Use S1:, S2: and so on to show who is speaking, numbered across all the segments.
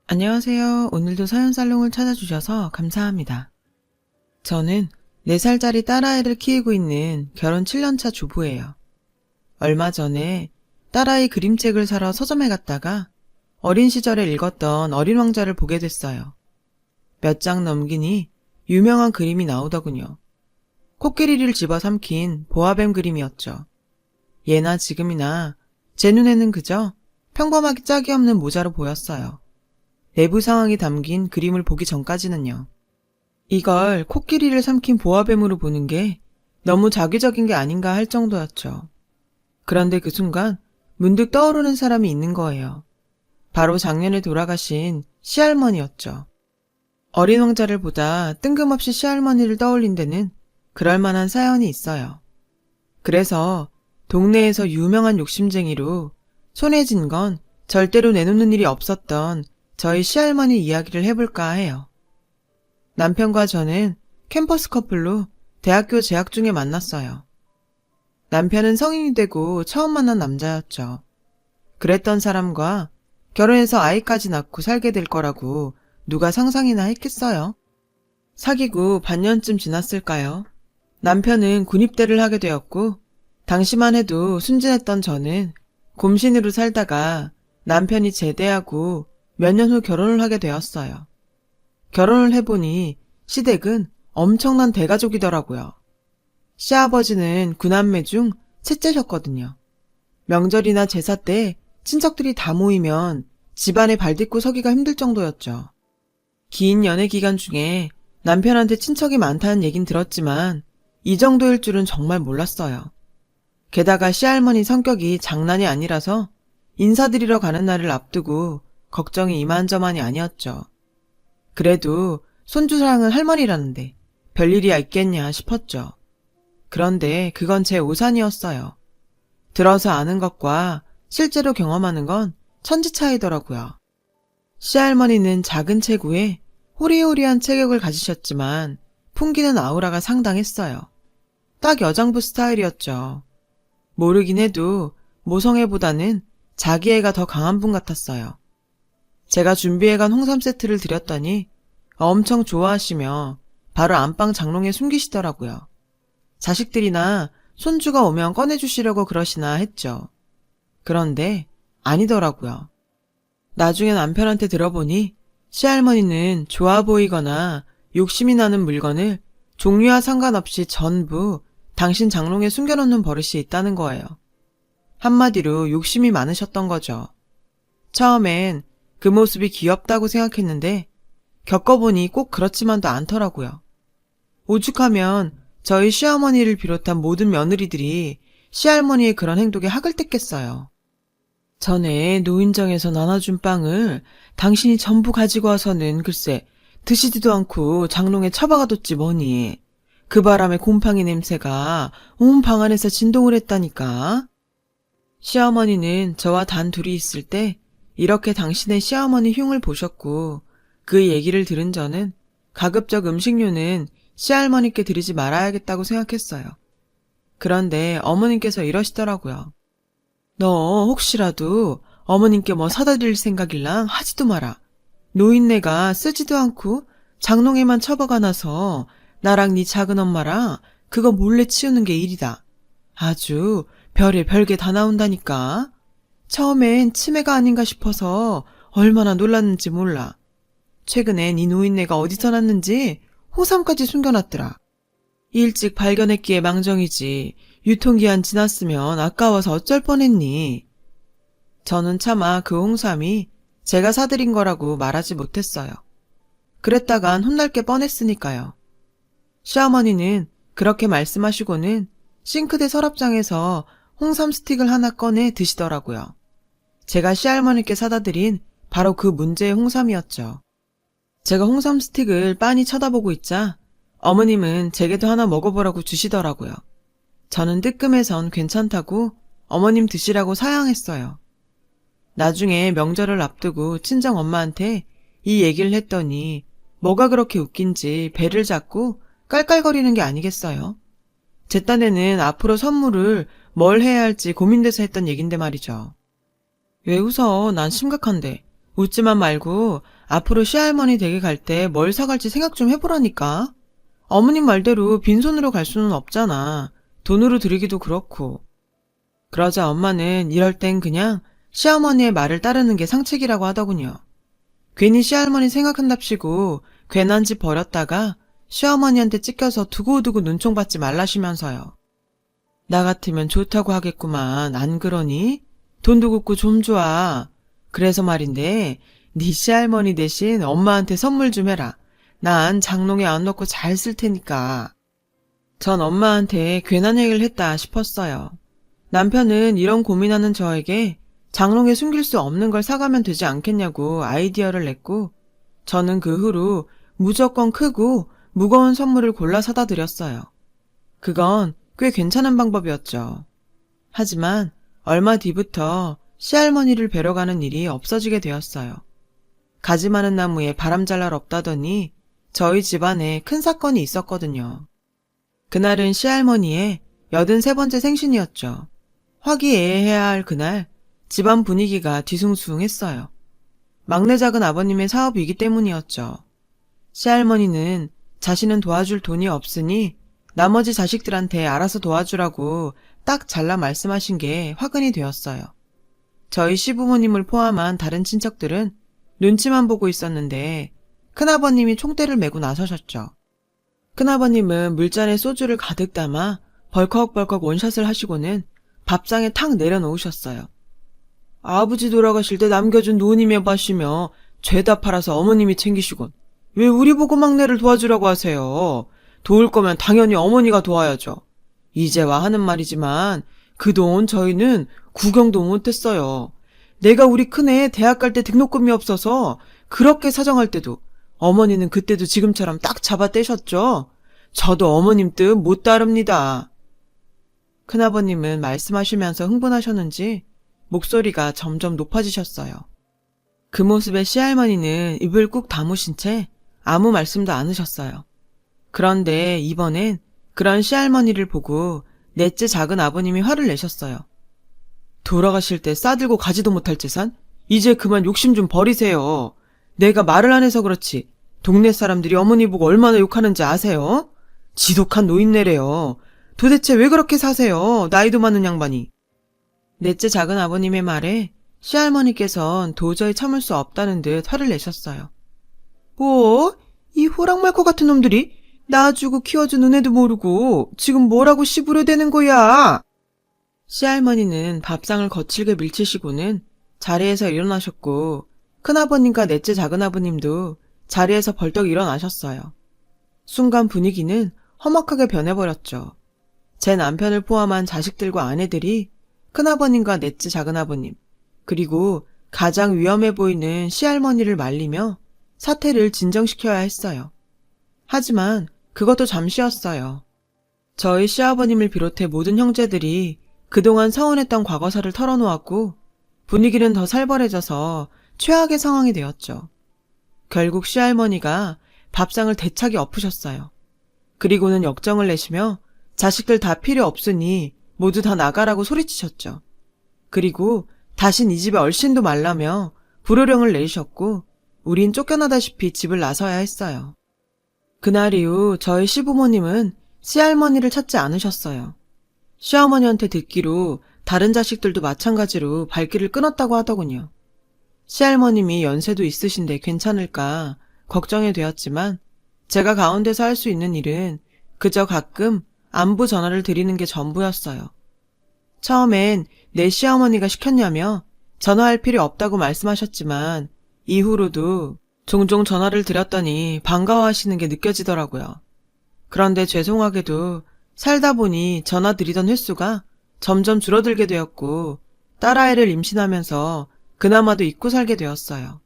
S1: 안녕하세요. 오늘도 사연살롱을 찾아주셔서 감사합니다. 저는 4살짜리 딸아이를 키우고 있는 결혼 7년차 주부예요. 얼마 전에 딸아이 그림책을 사러 서점에 갔다가 어린 시절에 읽었던 어린 왕자를 보게 됐어요. 몇 장 넘기니 유명한 그림이 나오더군요. 코끼리를 집어삼킨 보아뱀 그림이었죠. 예나 지금이나 제 눈에는 그저 평범하게 짝이 없는 모자로 보였어요. 내부 상황이 담긴 그림을 보기 전까지는요. 이걸 코끼리를 삼킨 보아뱀으로 보는 게 너무 자기적인 게 아닌가 할 정도였죠. 그런데 그 순간 문득 떠오르는 사람이 있는 거예요. 바로 작년에 돌아가신 시할머니였죠. 어린 왕자를 보다 뜬금없이 시할머니를 떠올린 데는 그럴 만한 사연이 있어요. 그래서 동네에서 유명한 욕심쟁이로 손에 쥔 건 절대로 내놓는 일이 없었던 저희 시할머니 이야기를 해볼까 해요. 남편과 저는 캠퍼스 커플로 대학교 재학 중에 만났어요. 남편은 성인이 되고 처음 만난 남자였죠. 그랬던 사람과 결혼해서 아이까지 낳고 살게 될 거라고 누가 상상이나 했겠어요? 사귀고 반년쯤 지났을까요? 남편은 군입대를 하게 되었고 당시만 해도 순진했던 저는 곰신으로 살다가 남편이 제대하고 몇 년 후 결혼을 하게 되었어요. 결혼을 해보니 시댁은 엄청난 대가족이더라고요. 시아버지는 9남매 중 셋째셨거든요. 명절이나 제사 때 친척들이 다 모이면 집안에 발 딛고 서기가 힘들 정도였죠. 긴 연애 기간 중에 남편한테 친척이 많다는 얘긴 들었지만 이 정도일 줄은 정말 몰랐어요. 게다가 시할머니 성격이 장난이 아니라서 인사드리러 가는 날을 앞두고 걱정이 이만저만이 아니었죠. 그래도 손주사랑은 할머니라는데 별일이야 있겠냐 싶었죠. 그런데 그건 제 오산이었어요. 들어서 아는 것과 실제로 경험하는 건 천지 차이더라고요. 시할머니는 작은 체구에 호리호리한 체격을 가지셨지만 풍기는 아우라가 상당했어요. 딱 여장부 스타일이었죠. 모르긴 해도 모성애보다는 자기 애가 더 강한 분 같았어요. 제가 준비해간 홍삼 세트를 드렸더니 엄청 좋아하시며 바로 안방 장롱에 숨기시더라고요. 자식들이나 손주가 오면 꺼내주시려고 그러시나 했죠. 그런데 아니더라고요. 나중에 남편한테 들어보니 시할머니는 좋아 보이거나 욕심이 나는 물건을 종류와 상관없이 전부 당신 장롱에 숨겨놓는 버릇이 있다는 거예요. 한마디로 욕심이 많으셨던 거죠. 처음엔 그 모습이 귀엽다고 생각했는데 겪어보니 꼭 그렇지만도 않더라고요. 오죽하면 저희 시어머니를 비롯한 모든 며느리들이 시할머니의 그런 행동에 학을 뗐겠어요. 전에 노인정에서 나눠준 빵을 당신이 전부 가지고 와서는 글쎄 드시지도 않고 장롱에 처박아뒀지 뭐니. 그 바람에 곰팡이 냄새가 온 방 안에서 진동을 했다니까. 시어머니는 저와 단 둘이 있을 때 이렇게 당신의 시어머니 흉을 보셨고 그 얘기를 들은 저는 가급적 음식료는 시할머니께 드리지 말아야겠다고 생각했어요. 그런데 어머님께서 이러시더라고요. 너 혹시라도 어머님께 뭐 사다 드릴 생각일랑 하지도 마라. 노인네가 쓰지도 않고 장롱에만 처박아놔서 나랑 네 작은 엄마랑 그거 몰래 치우는 게 일이다. 아주 별게 다 나온다니까. 처음엔 치매가 아닌가 싶어서 얼마나 놀랐는지 몰라. 최근에 네 노인네가 어디서 났는지 호삼까지 숨겨놨더라. 일찍 발견했기에 망정이지 유통기한 지났으면 아까워서 어쩔 뻔했니. 저는 차마 그 홍삼이 제가 사드린 거라고 말하지 못했어요. 그랬다간 혼날 게 뻔했으니까요. 시어머니는 그렇게 말씀하시고는 싱크대 서랍장에서 홍삼 스틱을 하나 꺼내 드시더라고요. 제가 시할머니께 사다 드린 바로 그 문제의 홍삼이었죠. 제가 홍삼 스틱을 빤히 쳐다보고 있자 어머님은 제게도 하나 먹어보라고 주시더라고요. 저는 뜨끔해선 괜찮다고 어머님 드시라고 사양했어요. 나중에 명절을 앞두고 친정 엄마한테 이 얘기를 했더니 뭐가 그렇게 웃긴지 배를 잡고 깔깔거리는 게 아니겠어요? 제 딴에는 앞으로 선물을 뭘 해야 할지 고민돼서 했던 얘긴데 말이죠. 왜 웃어? 난 심각한데. 웃지만 말고 앞으로 시할머니 댁에 갈 때 뭘 사갈지 생각 좀 해보라니까. 어머님 말대로 빈손으로 갈 수는 없잖아. 돈으로 드리기도 그렇고. 그러자 엄마는 이럴 땐 그냥 시어머니의 말을 따르는 게 상책이라고 하더군요. 괜히 시할머니 생각한답시고 괜한 집 버렸다가 시어머니한테 찢겨서 두고두고 눈총 받지 말라시면서요. 나 같으면 좋다고 하겠구만. 안 그러니? 돈도 굽고 좀 좋아. 그래서 말인데 네 시할머니 대신 엄마한테 선물 좀 해라. 난 장롱에 안 넣고 잘 쓸 테니까. 전 엄마한테 괜한 얘기를 했다 싶었어요. 남편은 이런 고민하는 저에게 장롱에 숨길 수 없는 걸 사가면 되지 않겠냐고 아이디어를 냈고, 저는 그 후로 무조건 크고 무거운 선물을 골라 사다 드렸어요. 그건 꽤 괜찮은 방법이었죠. 하지만 얼마 뒤부터 시할머니를 뵈러 가는 일이 없어지게 되었어요. 가지 많은 나무에 바람 잘 날 없다더니 저희 집안에 큰 사건이 있었거든요. 그날은 시할머니의 83번째 생신이었죠. 화기애애해야 할 그날 집안 분위기가 뒤숭숭했어요. 막내 작은 아버님의 사업이기 때문이었죠. 시할머니는 자신은 도와줄 돈이 없으니 나머지 자식들한테 알아서 도와주라고 딱 잘라 말씀하신 게 화근이 되었어요. 저희 시부모님을 포함한 다른 친척들은 눈치만 보고 있었는데 큰아버님이 총대를 메고 나서셨죠. 큰아버님은 물잔에 소주를 가득 담아 벌컥벌컥 원샷을 하시고는 밥상에 탁 내려놓으셨어요. 아버지 돌아가실 때 남겨준 노님의 밭이며 죄다 팔아서 어머님이 챙기시곤 왜 우리 보고 막내를 도와주라고 하세요. 도울 거면 당연히 어머니가 도와야죠. 이제와 하는 말이지만 그동안 저희는 구경도 못했어요. 내가 우리 큰애 대학 갈 때 등록금이 없어서 그렇게 사정할 때도 어머니는 그때도 지금처럼 딱 잡아 떼셨죠. 저도 어머님 뜻 못 따릅니다. 큰아버님은 말씀하시면서 흥분하셨는지 목소리가 점점 높아지셨어요. 그 모습에 시할머니는 입을 꾹 다무신 채 아무 말씀도 안 하셨어요. 그런데 이번엔 그런 시할머니를 보고 넷째 작은 아버님이 화를 내셨어요. 돌아가실 때 싸들고 가지도 못할 재산? 이제 그만 욕심 좀 버리세요. 내가 말을 안 해서 그렇지 동네 사람들이 어머니 보고 얼마나 욕하는지 아세요? 지독한 노인네래요. 도대체 왜 그렇게 사세요? 나이도 많은 양반이. 넷째 작은 아버님의 말에 시할머니께선 도저히 참을 수 없다는 듯 화를 내셨어요. 뭐? 이 호랑말코 같은 놈들이 낳아주고 키워준 은혜도 모르고 지금 뭐라고 씨부려대는 거야? 시할머니는 밥상을 거칠게 밀치시고는 자리에서 일어나셨고 큰아버님과 넷째 작은아버님도 자리에서 벌떡 일어나셨어요. 순간 분위기는 험악하게 변해버렸죠. 제 남편을 포함한 자식들과 아내들이 큰아버님과 넷째 작은아버님, 그리고 가장 위험해 보이는 시할머니를 말리며 사태를 진정시켜야 했어요. 하지만 그것도 잠시였어요. 저희 시아버님을 비롯해 모든 형제들이 그동안 서운했던 과거사를 털어놓았고 분위기는 더 살벌해져서 최악의 상황이 되었죠. 결국 시할머니가 밥상을 대차게 엎으셨어요. 그리고는 역정을 내시며 자식들 다 필요 없으니 모두 다 나가라고 소리치셨죠. 그리고 다신 이 집에 얼씬도 말라며 불호령을 내리셨고 우린 쫓겨나다시피 집을 나서야 했어요. 그날 이후 저희 시부모님은 시할머니를 찾지 않으셨어요. 시어머니한테 듣기로 다른 자식들도 마찬가지로 발길을 끊었다고 하더군요. 시할머님이 연세도 있으신데 괜찮을까 걱정이 되었지만 제가 가운데서 할 수 있는 일은 그저 가끔 안부 전화를 드리는 게 전부였어요. 처음엔 내 시어머니가 시켰냐며 전화할 필요 없다고 말씀하셨지만 이후로도 종종 전화를 드렸더니 반가워하시는 게 느껴지더라고요. 그런데 죄송하게도 살다 보니 전화 드리던 횟수가 점점 줄어들게 되었고 딸아이를 임신하면서 그나마도 잊고 살게 되었어요.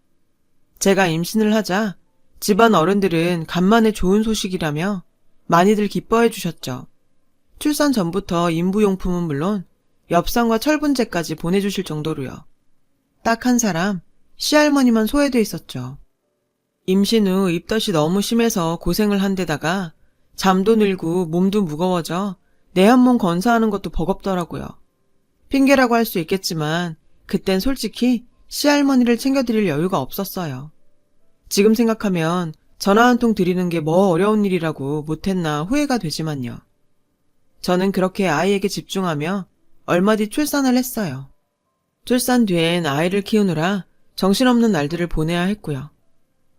S1: 제가 임신을 하자 집안 어른들은 간만에 좋은 소식이라며 많이들 기뻐해 주셨죠. 출산 전부터 인부용품은 물론 엽산과 철분제까지 보내주실 정도로요. 딱 한 사람, 시할머니만 소외돼 있었죠. 임신 후 입덧이 너무 심해서 고생을 한 데다가 잠도 늘고 몸도 무거워져 내 한 몸 건사하는 것도 버겁더라고요. 핑계라고 할 수 있겠지만 그땐 솔직히 시할머니를 챙겨드릴 여유가 없었어요. 지금 생각하면 전화 한 통 드리는 게 뭐 어려운 일이라고 못했나 후회가 되지만요. 저는 그렇게 아이에게 집중하며 얼마 뒤 출산을 했어요. 출산 뒤엔 아이를 키우느라 정신없는 날들을 보내야 했고요.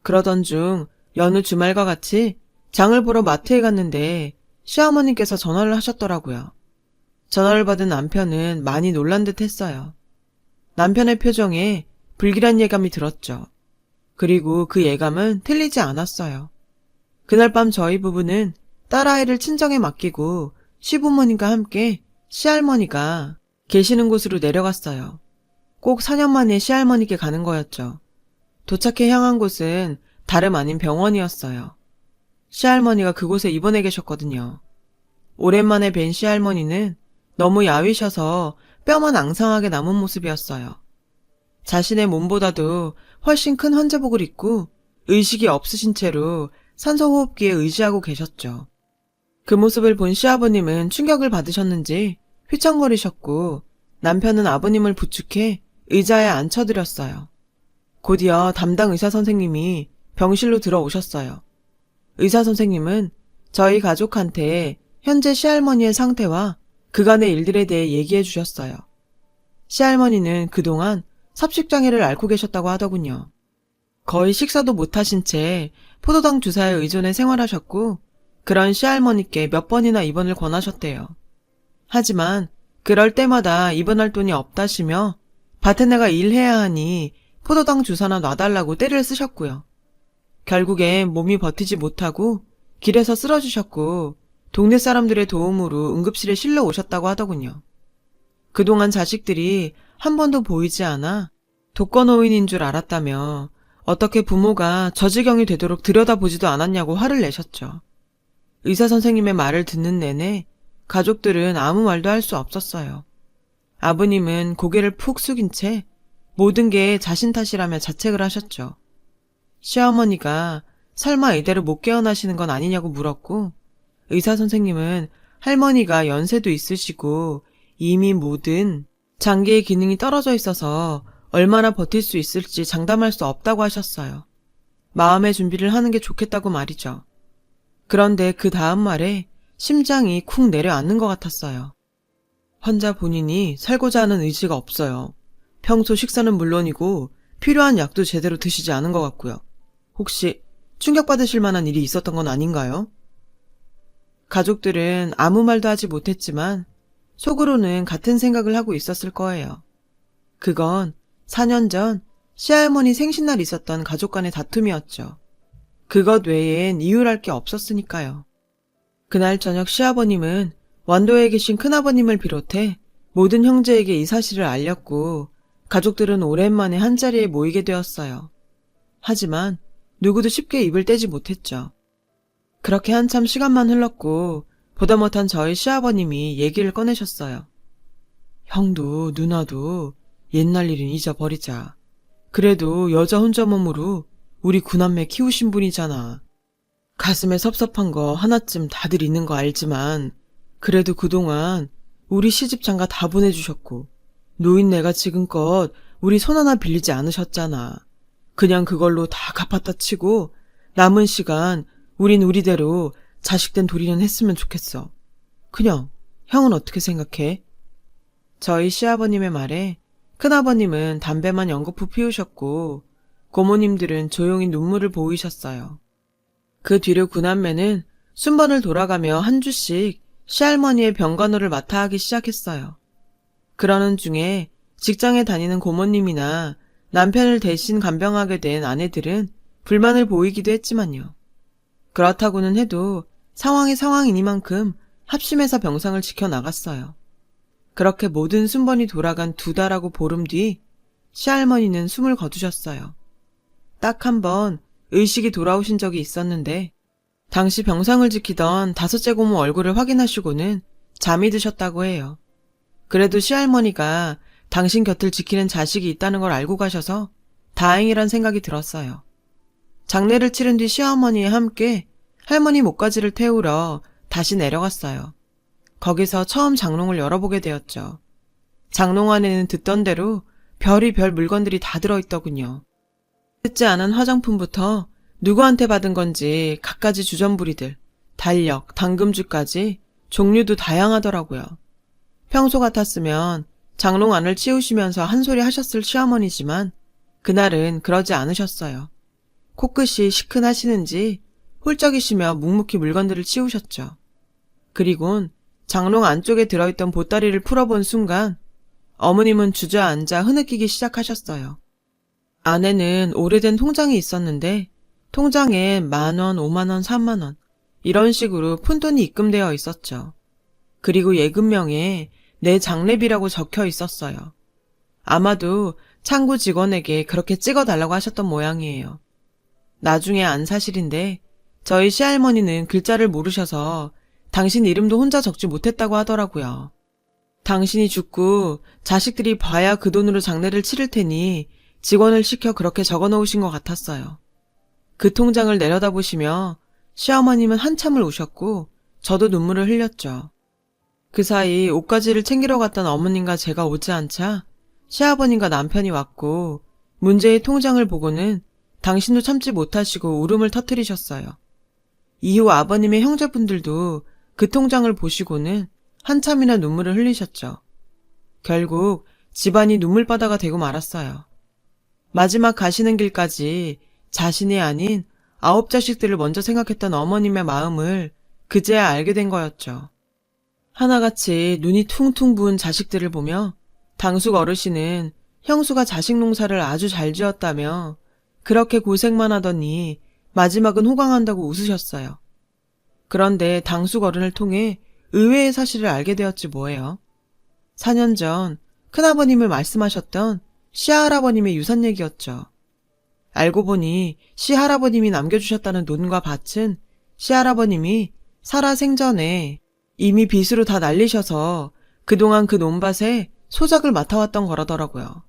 S1: 그러던 중 여느 주말과 같이 장을 보러 마트에 갔는데 시어머니께서 전화를 하셨더라고요. 전화를 받은 남편은 많이 놀란 듯 했어요. 남편의 표정에 불길한 예감이 들었죠. 그리고 그 예감은 틀리지 않았어요. 그날 밤 저희 부부는 딸아이를 친정에 맡기고 시부모님과 함께 시할머니가 계시는 곳으로 내려갔어요. 꼭 4년 만에 시할머니께 가는 거였죠. 도착해 향한 곳은 다름 아닌 병원이었어요. 시할머니가 그곳에 입원해 계셨거든요. 오랜만에 뵌 시할머니는 너무 야위셔서 뼈만 앙상하게 남은 모습이었어요. 자신의 몸보다도 훨씬 큰 환자복을 입고 의식이 없으신 채로 산소호흡기에 의지하고 계셨죠. 그 모습을 본 시아버님은 충격을 받으셨는지 휘청거리셨고 남편은 아버님을 부축해 의자에 앉혀드렸어요. 곧이어 담당 의사 선생님이 병실로 들어오셨어요. 의사 선생님은 저희 가족한테 현재 시할머니의 상태와 그간의 일들에 대해 얘기해 주셨어요. 시할머니는 그동안 섭식장애를 앓고 계셨다고 하더군요. 거의 식사도 못하신 채 포도당 주사에 의존해 생활하셨고 그런 시할머니께 몇 번이나 입원을 권하셨대요. 하지만 그럴 때마다 입원할 돈이 없다시며 밭에 나가 일해야 하니 포도당 주사나 놔달라고 떼를 쓰셨고요. 결국엔 몸이 버티지 못하고 길에서 쓰러지셨고 동네 사람들의 도움으로 응급실에 실려 오셨다고 하더군요. 그동안 자식들이 한 번도 보이지 않아 독거노인인 줄 알았다며 어떻게 부모가 저지경이 되도록 들여다보지도 않았냐고 화를 내셨죠. 의사 선생님의 말을 듣는 내내 가족들은 아무 말도 할 수 없었어요. 아버님은 고개를 푹 숙인 채 모든 게 자신 탓이라며 자책을 하셨죠. 시어머니가 설마 이대로 못 깨어나시는 건 아니냐고 물었고 의사 선생님은 할머니가 연세도 있으시고 이미 모든 장기의 기능이 떨어져 있어서 얼마나 버틸 수 있을지 장담할 수 없다고 하셨어요. 마음의 준비를 하는 게 좋겠다고 말이죠. 그런데 그 다음 말에 심장이 쿵 내려앉는 것 같았어요. 환자 본인이 살고자 하는 의지가 없어요. 평소 식사는 물론이고 필요한 약도 제대로 드시지 않은 것 같고요. 혹시 충격받으실 만한 일이 있었던 건 아닌가요? 가족들은 아무 말도 하지 못했지만 속으로는 같은 생각을 하고 있었을 거예요. 그건 4년 전 시할머니 생신날 있었던 가족 간의 다툼이었죠. 그것 외엔 이유랄 게 없었으니까요. 그날 저녁 시아버님은 완도에 계신 큰아버님을 비롯해 모든 형제에게 이 사실을 알렸고 가족들은 오랜만에 한자리에 모이게 되었어요. 하지만 누구도 쉽게 입을 떼지 못했죠. 그렇게 한참 시간만 흘렀고 보다 못한 저희 시아버님이 얘기를 꺼내셨어요. 형도 누나도 옛날 일은 잊어버리자. 그래도 여자 혼자 몸으로 우리 구남매 키우신 분이잖아. 가슴에 섭섭한 거 하나쯤 다들 있는 거 알지만 그래도 그동안 우리 시집 장가 다 보내주셨고 노인네가 지금껏 우리 손 하나 빌리지 않으셨잖아. 그냥 그걸로 다 갚았다 치고 남은 시간 우린 우리대로 자식된 도리는 했으면 좋겠어. 그냥 형은 어떻게 생각해? 저희 시아버님의 말에 큰아버님은 담배만 연거푸 피우셨고 고모님들은 조용히 눈물을 보이셨어요. 그 뒤로 구남매는 순번을 돌아가며 한 주씩 시할머니의 병간호를 맡아 하기 시작했어요. 그러는 중에 직장에 다니는 고모님이나 남편을 대신 간병하게 된 아내들은 불만을 보이기도 했지만요. 그렇다고는 해도 상황이 상황이니만큼 합심해서 병상을 지켜나갔어요. 그렇게 모든 순번이 돌아간 2달하고 보름 뒤 시할머니는 숨을 거두셨어요. 딱 한 번 의식이 돌아오신 적이 있었는데 당시 병상을 지키던 5째 고모 얼굴을 확인하시고는 잠이 드셨다고 해요. 그래도 시할머니가 당신 곁을 지키는 자식이 있다는 걸 알고 가셔서 다행이란 생각이 들었어요. 장례를 치른 뒤 시어머니와 함께 할머니 목까지를 태우러 다시 내려갔어요. 거기서 처음 장롱을 열어보게 되었죠. 장롱 안에는 듣던 대로 별의별 물건들이 다 들어있더군요. 듣지 않은 화장품부터 누구한테 받은 건지 갖가지 주전부리들, 달력, 당금주까지 종류도 다양하더라고요. 평소 같았으면 장롱 안을 치우시면서 한 소리 하셨을 시어머니지만 그날은 그러지 않으셨어요. 코끝이 시큰하시는지 훌쩍이시며 묵묵히 물건들을 치우셨죠. 그리곤 장롱 안쪽에 들어있던 보따리를 풀어본 순간 어머님은 주저앉아 흐느끼기 시작하셨어요. 안에는 오래된 통장이 있었는데 통장엔 10,000원, 50,000원, 30,000원 이런 식으로 푼돈이 입금되어 있었죠. 그리고 예금명에 내 장례비라고 적혀 있었어요. 아마도 창구 직원에게 그렇게 찍어달라고 하셨던 모양이에요. 나중에 안 사실인데 저희 시할머니는 글자를 모르셔서 당신 이름도 혼자 적지 못했다고 하더라고요. 당신이 죽고 자식들이 봐야 그 돈으로 장례를 치를 테니 직원을 시켜 그렇게 적어 놓으신 것 같았어요. 그 통장을 내려다보시며 시어머님은 한참을 우셨고 저도 눈물을 흘렸죠. 그 사이 옷가지를 챙기러 갔던 어머님과 제가 오지 않자 시아버님과 남편이 왔고 문제의 통장을 보고는 당신도 참지 못하시고 울음을 터뜨리셨어요. 이후 아버님의 형제분들도 그 통장을 보시고는 한참이나 눈물을 흘리셨죠. 결국 집안이 눈물바다가 되고 말았어요. 마지막 가시는 길까지 자신이 아닌 9자식들을 먼저 생각했던 어머님의 마음을 그제야 알게 된 거였죠. 하나같이 눈이 퉁퉁 부은 자식들을 보며 당숙 어르신은 형수가 자식 농사를 아주 잘 지었다며 그렇게 고생만 하더니 마지막은 호강한다고 웃으셨어요. 그런데 당숙 어른을 통해 의외의 사실을 알게 되었지 뭐예요. 4년 전 큰아버님을 말씀하셨던 시할아버님의 유산 얘기였죠. 알고 보니 시할아버님이 남겨주셨다는 논과 밭은 시할아버님이 살아 생전에 이미 빚으로 다 날리셔서 그동안 그 논밭에 소작을 맡아왔던 거라더라고요.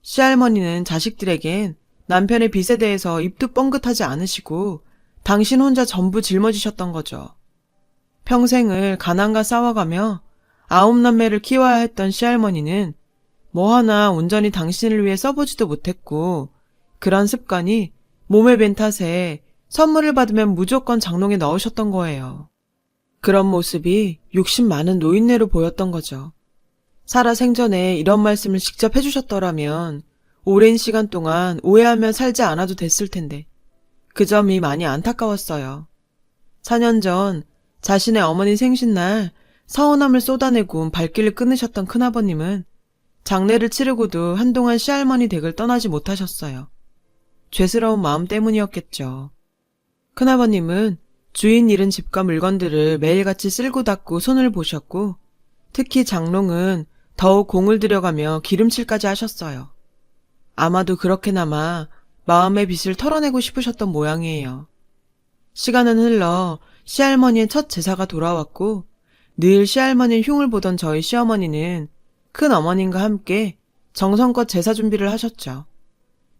S1: 시할머니는 자식들에겐 남편의 빚에 대해서 입도 뻥긋하지 않으시고 당신 혼자 전부 짊어지셨던 거죠. 평생을 가난과 싸워가며 9남매를 키워야 했던 시할머니는 뭐 하나 온전히 당신을 위해 써보지도 못했고 그런 습관이 몸에 밴 탓에 선물을 받으면 무조건 장롱에 넣으셨던 거예요. 그런 모습이 욕심 많은 노인네로 보였던 거죠. 살아 생전에 이런 말씀을 직접 해주셨더라면 오랜 시간 동안 오해하며 살지 않아도 됐을 텐데 그 점이 많이 안타까웠어요. 4년 전 자신의 어머니 생신날 서운함을 쏟아내고 발길을 끊으셨던 큰아버님은 장례를 치르고도 한동안 시할머니 댁을 떠나지 못하셨어요. 죄스러운 마음 때문이었겠죠. 큰아버님은 주인 잃은 집과 물건들을 매일같이 쓸고 닦고 손을 보셨고 특히 장롱은 더욱 공을 들여가며 기름칠까지 하셨어요. 아마도 그렇게나마 마음의 빚을 털어내고 싶으셨던 모양이에요. 시간은 흘러 시할머니의 첫 제사가 돌아왔고 늘 시할머니의 흉을 보던 저희 시어머니는 큰어머님과 함께 정성껏 제사 준비를 하셨죠.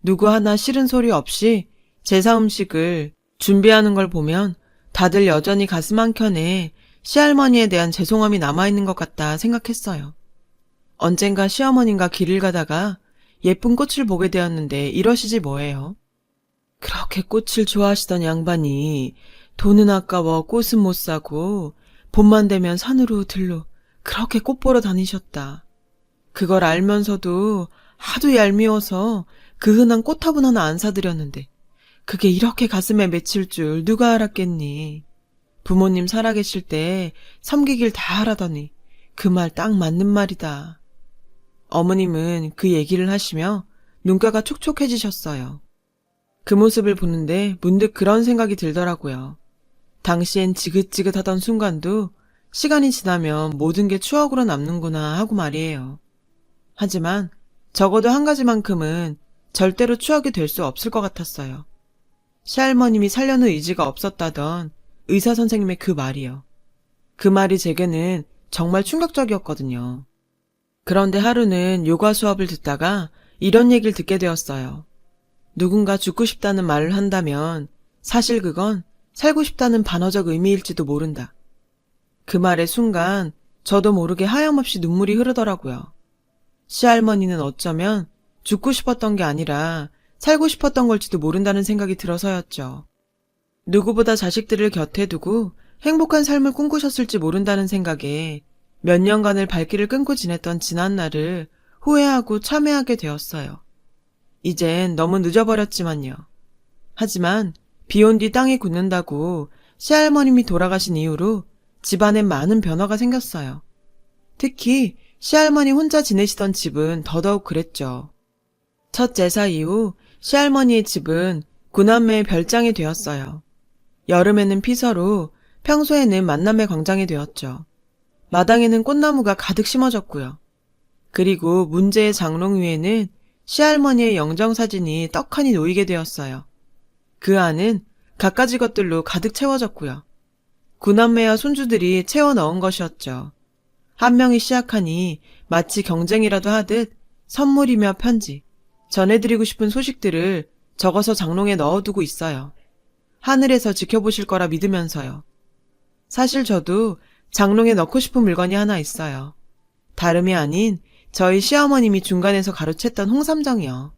S1: 누구 하나 싫은 소리 없이 제사 음식을 준비하는 걸 보면 다들 여전히 가슴 한켠에 시할머니에 대한 죄송함이 남아있는 것 같다 생각했어요. 언젠가 시어머님과 길을 가다가 예쁜 꽃을 보게 되었는데 이러시지 뭐예요. 그렇게 꽃을 좋아하시던 양반이 돈은 아까워 꽃은 못 사고 봄만 되면 산으로 들로 그렇게 꽃 보러 다니셨다. 그걸 알면서도 하도 얄미워서 그 흔한 꽃화분 하나 안 사드렸는데 그게 이렇게 가슴에 맺힐 줄 누가 알았겠니. 부모님 살아계실 때 섬기길 다 하라더니 그 말 딱 맞는 말이다. 어머님은 그 얘기를 하시며 눈가가 촉촉해지셨어요. 그 모습을 보는데 문득 그런 생각이 들더라고요. 당시엔 지긋지긋하던 순간도 시간이 지나면 모든 게 추억으로 남는구나 하고 말이에요. 하지만 적어도 한 가지만큼은 절대로 추억이 될 수 없을 것 같았어요. 시할머님이 살려는 의지가 없었다던 의사 선생님의 그 말이요. 그 말이 제게는 정말 충격적이었거든요. 그런데 하루는 요가 수업을 듣다가 이런 얘기를 듣게 되었어요. 누군가 죽고 싶다는 말을 한다면 사실 그건 살고 싶다는 반어적 의미일지도 모른다. 그 말의 순간 저도 모르게 하염없이 눈물이 흐르더라고요. 시할머니는 어쩌면 죽고 싶었던 게 아니라 살고 싶었던 걸지도 모른다는 생각이 들어서였죠. 누구보다 자식들을 곁에 두고 행복한 삶을 꿈꾸셨을지 모른다는 생각에 몇 년간을 발길을 끊고 지냈던 지난날을 후회하고 참회하게 되었어요. 이젠 너무 늦어버렸지만요. 하지만 비 온 뒤 땅이 굳는다고 시할머님이 돌아가신 이후로 집안엔 많은 변화가 생겼어요. 특히 시할머니 혼자 지내시던 집은 더더욱 그랬죠. 첫 제사 이후 시할머니의 집은 구남매의 별장이 되었어요. 여름에는 피서로, 평소에는 만남의 광장이 되었죠. 마당에는 꽃나무가 가득 심어졌고요. 그리고 문제의 장롱 위에는 시할머니의 영정사진이 떡하니 놓이게 되었어요. 그 안은 갖가지 것들로 가득 채워졌고요. 구남매와 손주들이 채워 넣은 것이었죠. 한 명이 시작하니 마치 경쟁이라도 하듯 선물이며 편지, 전해드리고 싶은 소식들을 적어서 장롱에 넣어두고 있어요. 하늘에서 지켜보실 거라 믿으면서요. 사실 저도 장롱에 넣고 싶은 물건이 하나 있어요. 다름이 아닌 저희 시어머님이 중간에서 가로챘던 홍삼정이요.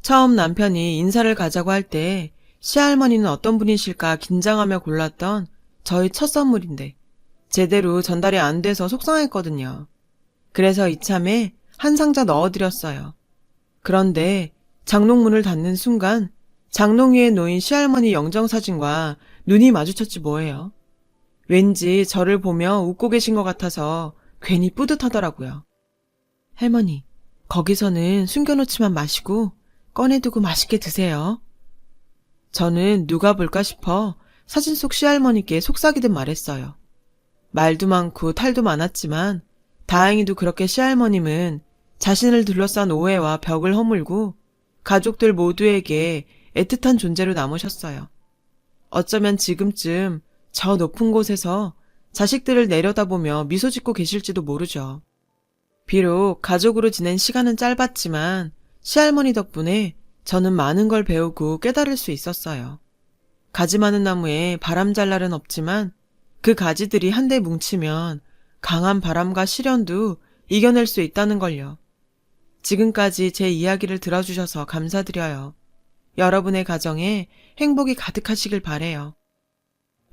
S1: 처음 남편이 인사를 가자고 할 때 시할머니는 어떤 분이실까 긴장하며 골랐던 저희 첫 선물인데 제대로 전달이 안 돼서 속상했거든요. 그래서 이참에 한 상자 넣어드렸어요. 그런데 장롱문을 닫는 순간 장롱 위에 놓인 시할머니 영정사진과 눈이 마주쳤지 뭐예요. 왠지 저를 보며 웃고 계신 것 같아서 괜히 뿌듯하더라고요. 할머니, 거기서는 숨겨놓지만 마시고 꺼내두고 맛있게 드세요. 저는 누가 볼까 싶어 사진 속 시할머니께 속삭이듯 말했어요. 말도 많고 탈도 많았지만 다행히도 그렇게 시할머님은 자신을 둘러싼 오해와 벽을 허물고 가족들 모두에게 애틋한 존재로 남으셨어요. 어쩌면 지금쯤 저 높은 곳에서 자식들을 내려다보며 미소 짓고 계실지도 모르죠. 비록 가족으로 지낸 시간은 짧았지만 시할머니 덕분에 저는 많은 걸 배우고 깨달을 수 있었어요. 가지 많은 나무에 바람 잘 날은 없지만 그 가지들이 한데 뭉치면 강한 바람과 시련도 이겨낼 수 있다는 걸요. 지금까지 제 이야기를 들어주셔서 감사드려요. 여러분의 가정에 행복이 가득하시길 바래요.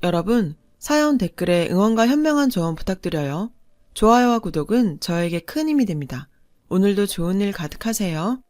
S1: 여러분, 사연 댓글에 응원과 현명한 조언 부탁드려요. 좋아요와 구독은 저에게 큰 힘이 됩니다. 오늘도 좋은 일 가득하세요.